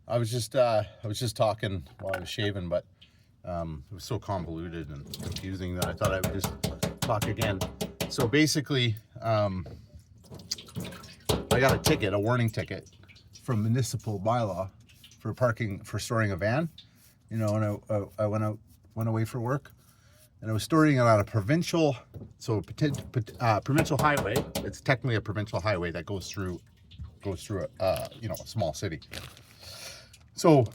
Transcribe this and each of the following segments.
I was just talking while I was shaving, but it was so convoluted and confusing that I thought I would just talk again. So basically, I got a ticket, a warning ticket from municipal bylaw for storing a van. You know, and I went away for work, and I was storing it on a provincial highway. It's technically a provincial highway that goes through a small city. So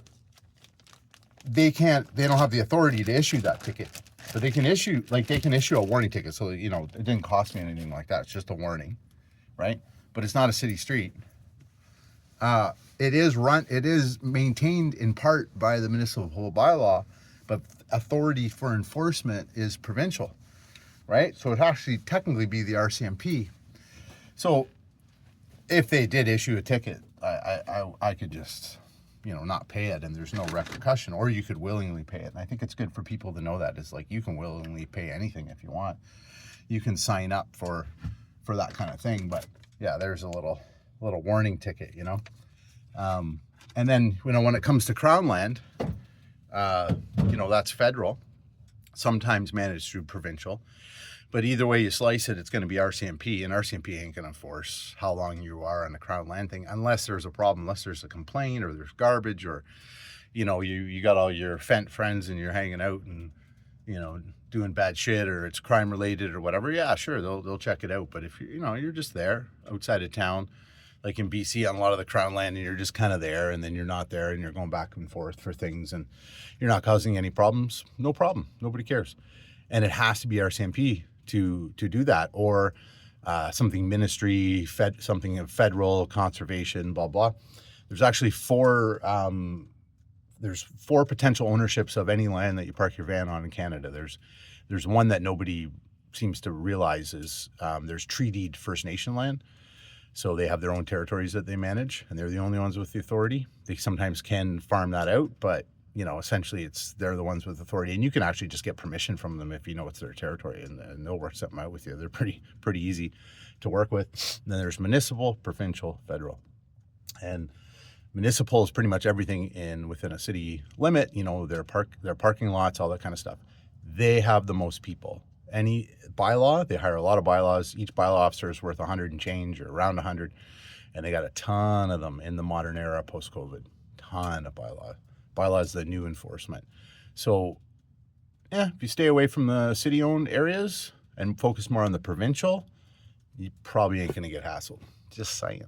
they don't have the authority to issue that ticket, but they can issue a warning ticket. So, you know, it didn't cost me anything like that. It's just a warning, right? But it's not a city street. It is maintained in part by the municipal bylaw, but authority for enforcement is provincial, right? So it actually technically be the RCMP. So if they did issue a ticket, I could just, not pay it, and there's no repercussion, or you could willingly pay it. And I think it's good for people to know that. It's like, you can willingly pay anything if you want. You can sign up for that kind of thing. But yeah, there's a little warning ticket, and then, when it comes to Crown land, that's federal, sometimes managed through provincial. But either way you slice it, it's going to be RCMP, and RCMP ain't going to enforce how long you are on the Crown land thing unless there's a problem, unless there's a complaint or there's garbage, or, you got all your Fent friends and you're hanging out and, doing bad shit, or it's crime related or whatever. Yeah, sure, they'll check it out. But if you're just there outside of town, like in BC on a lot of the Crown land, and you're just kind of there, and then you're not there, and you're going back and forth for things, and you're not causing any problems, no problem. Nobody cares. And it has to be RCMP to do that, or something ministry, something of federal conservation, blah, blah. There's actually four potential ownerships of any land that you park your van on in Canada. There's one that nobody seems to realize is there's treated First Nation land. So they have their own territories that they manage, and they're the only ones with the authority. They sometimes can farm that out, but essentially they're the ones with authority, and you can actually just get permission from them if it's their territory, and they'll work something out with you. They're pretty easy to work with. And then there's municipal, provincial, federal, and municipal is pretty much everything within a city limit. Their parking lots, all that kind of stuff. They have the most people. Any bylaw, they hire a lot of bylaws. Each bylaw officer is worth 100 and change, or around 100, and they got a ton of them in the modern era post-COVID. Ton of bylaws. Bylaws, the new enforcement. So, yeah, if you stay away from the city-owned areas and focus more on the provincial, you probably ain't going to get hassled. Just saying.